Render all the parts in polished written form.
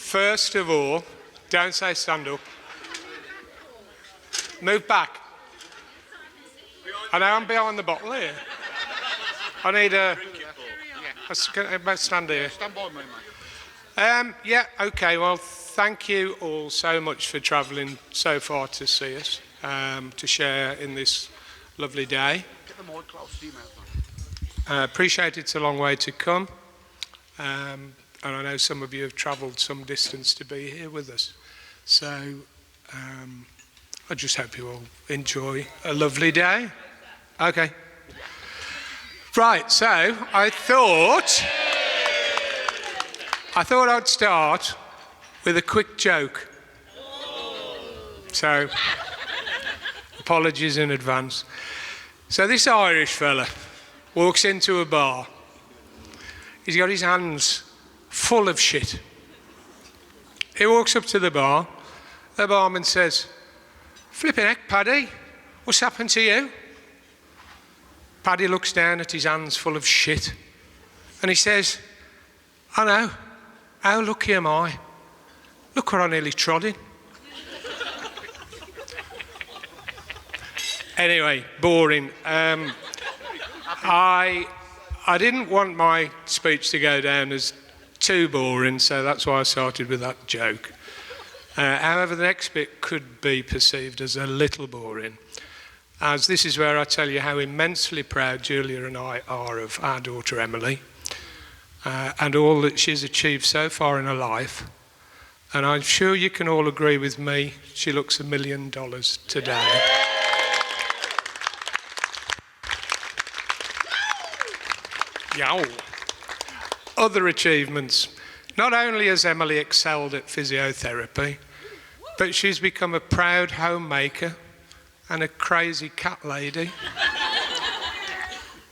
First of all, don't say stand up. Move back. I know I'm behind the bottle here. I need a... Let's stand here. Stand by me, mate. Yeah, okay, well, thank you all so much for travelling so far to see us, to share in this lovely day. Get the mic close to your mouth, mate. Appreciate it's a long way to come, and I know some of you have travelled some distance to be here with us. So I just hope you all enjoy a lovely day. Okay. Right, so I thought I'd start with a quick joke. So, apologies in advance. So this Irish fella walks into a bar. He's got his hands full of shit. He walks up to the bar. The barman says, "Flipping heck, Paddy, what's happened to you?" Paddy looks down at his hands full of shit and he says, "I know, how lucky am I? Look what I nearly trod in." Anyway, boring. I didn't want my speech to go down as too boring, so that's why I started with that joke. However, the next bit could be perceived as a little boring, as this is where I tell you how immensely proud Julia and I are of our daughter Emily, and all that she's achieved so far in her life. And I'm sure you can all agree with me, she looks $1 million today. Yow. Other achievements. Not only has Emily excelled at physiotherapy, but she's become a proud homemaker and a crazy cat lady.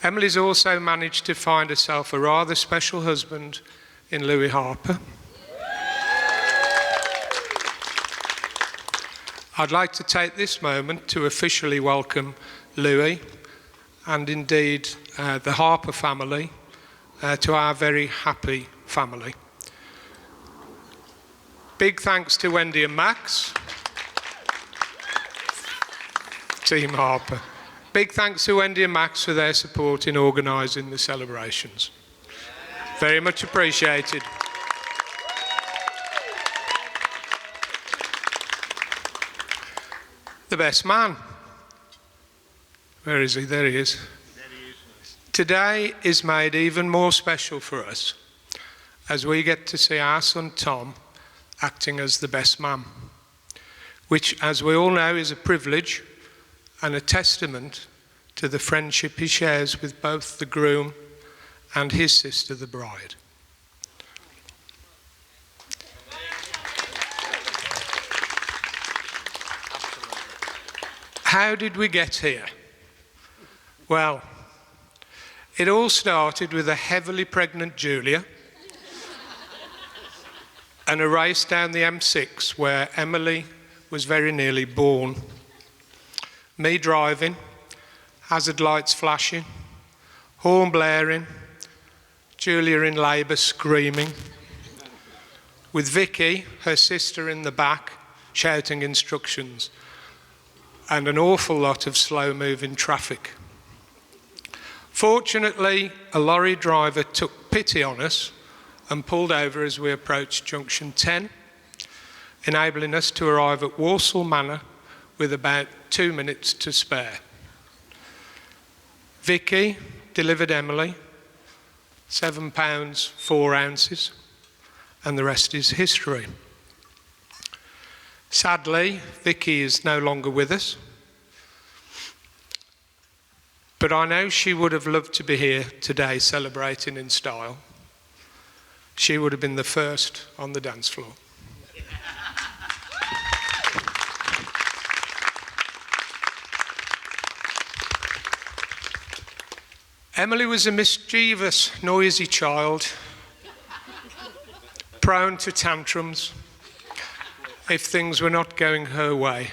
Emily's also managed to find herself a rather special husband in Louis Harper. I'd like to take this moment to officially welcome Louis and indeed the Harper family to our very happy family. Big thanks to Wendy and Max. Team Harper. Big thanks to Wendy and Max for their support in organising the celebrations. Very much appreciated. The best man. Where is he? There he is. Today is made even more special for us as we get to see our son Tom acting as the best man, which, as we all know, is a privilege and a testament to the friendship he shares with both the groom and his sister, the bride. How did we get here? Well, it all started with a heavily pregnant Julia and a race down the M6 where Emily was very nearly born. Me driving, hazard lights flashing, horn blaring, Julia in labour screaming, with Vicky, her sister, in the back shouting instructions, and an awful lot of slow-moving traffic. Fortunately, a lorry driver took pity on us and pulled over as we approached junction 10, enabling us to arrive at Walsall Manor with about 2 minutes to spare. Vicky delivered Emily, £7 4 ounces, and the rest is history. Sadly, Vicky is no longer with us, but I know she would have loved to be here today celebrating in style. She would have been the first on the dance floor. Emily was a mischievous, noisy child, prone to tantrums if things were not going her way.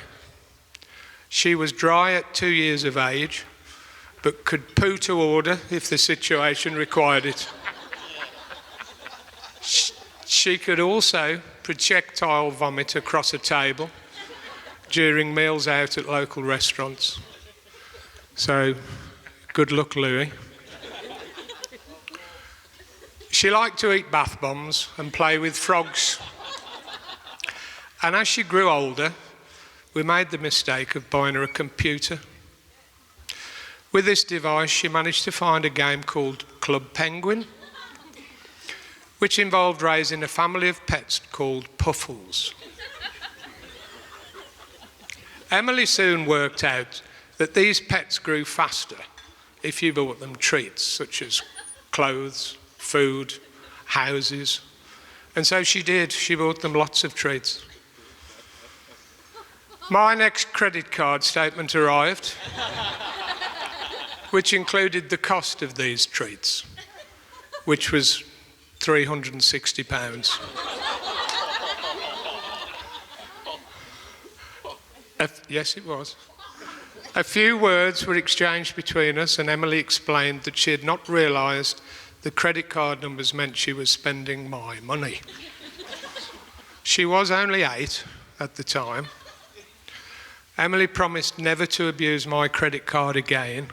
She was dry at 2 years of age, but could poo to order if the situation required it. She could also projectile vomit across a table during meals out at local restaurants. So, good luck, Louie. She liked to eat bath bombs and play with frogs. And as she grew older, we made the mistake of buying her a computer. With this device, she managed to find a game called Club Penguin, which involved raising a family of pets called Puffles. Emily soon worked out that these pets grew faster if you bought them treats such as clothes, food, houses. And so she did. She bought them lots of treats. My next credit card statement arrived, which included the cost of these treats, which was £360. Yes, it was. A few words were exchanged between us, and Emily explained that she had not realised the credit card numbers meant she was spending my money. She was only 8 at the time. Emily promised never to abuse my credit card again.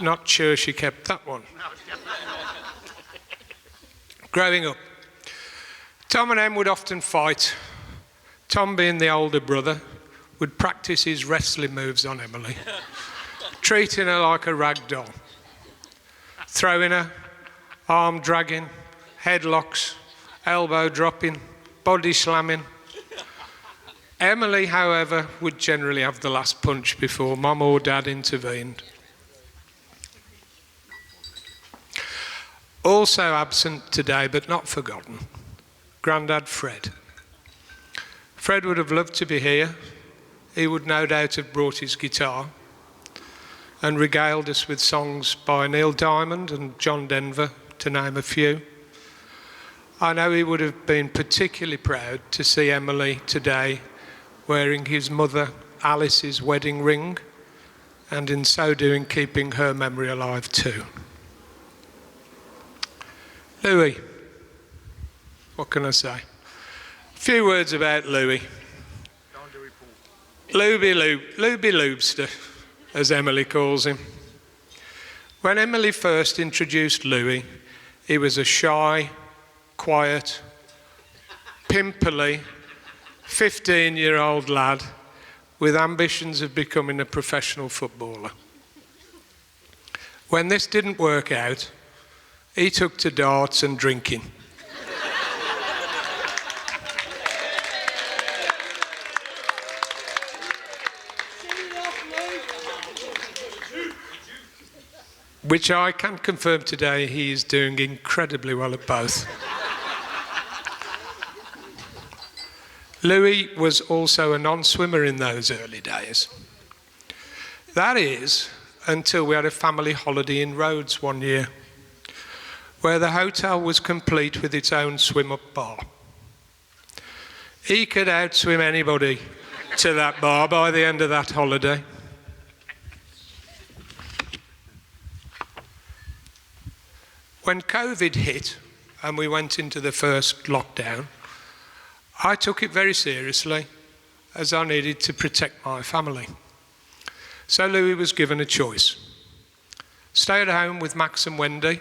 Not sure she kept that one. Growing up, Tom and Em would often fight. Tom, being the older brother, would practice his wrestling moves on Emily, treating her like a rag doll, throwing her, arm dragging, headlocks, elbow dropping, body slamming. Emily, however, would generally have the last punch before Mum or Dad intervened. Also absent today, but not forgotten, Grandad Fred. Fred would have loved to be here. He would no doubt have brought his guitar and regaled us with songs by Neil Diamond and John Denver, to name a few. I know he would have been particularly proud to see Emily today wearing his mother Alice's wedding ring, and in so doing keeping her memory alive too. Louis, what can I say? A few words about Louis. Luby Loobster, as Emily calls him. When Emily first introduced Louis, he was a shy, quiet, pimply, 15-year-old lad with ambitions of becoming a professional footballer. When this didn't work out, he took to darts and drinking. Which I can confirm today he is doing incredibly well at both. Louis was also a non-swimmer in those early days. That is, until we had a family holiday in Rhodes one year, where the hotel was complete with its own swim-up bar. He could outswim anybody to that bar by the end of that holiday. When COVID hit and we went into the first lockdown, I took it very seriously, as I needed to protect my family. So Louis was given a choice: stay at home with Max and Wendy,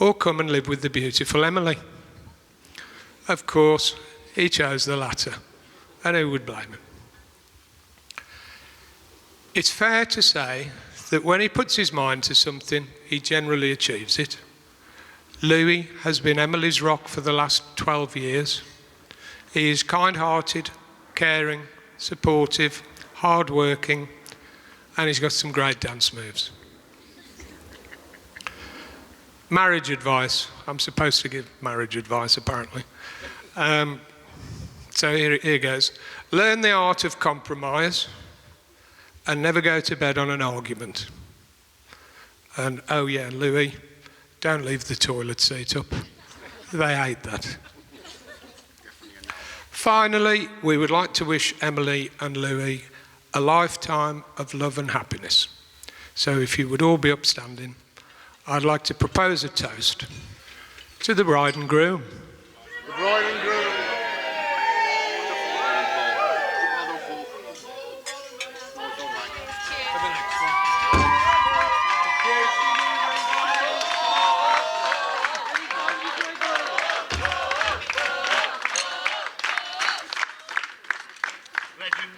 or come and live with the beautiful Emily. Of course, he chose the latter, and who would blame him? It's fair to say that when he puts his mind to something, he generally achieves it. Louis has been Emily's rock for the last 12 years. He is kind-hearted, caring, supportive, hard-working, and he's got some great dance moves. Marriage advice. I'm supposed to give marriage advice, apparently. So here goes. Learn the art of compromise and never go to bed on an argument. And oh yeah, Louis, don't leave the toilet seat up. They hate that. Finally, we would like to wish Emily and Louis a lifetime of love and happiness. So if you would all be upstanding, I'd like to propose a toast to the bride and groom. The bride and groom. Legend.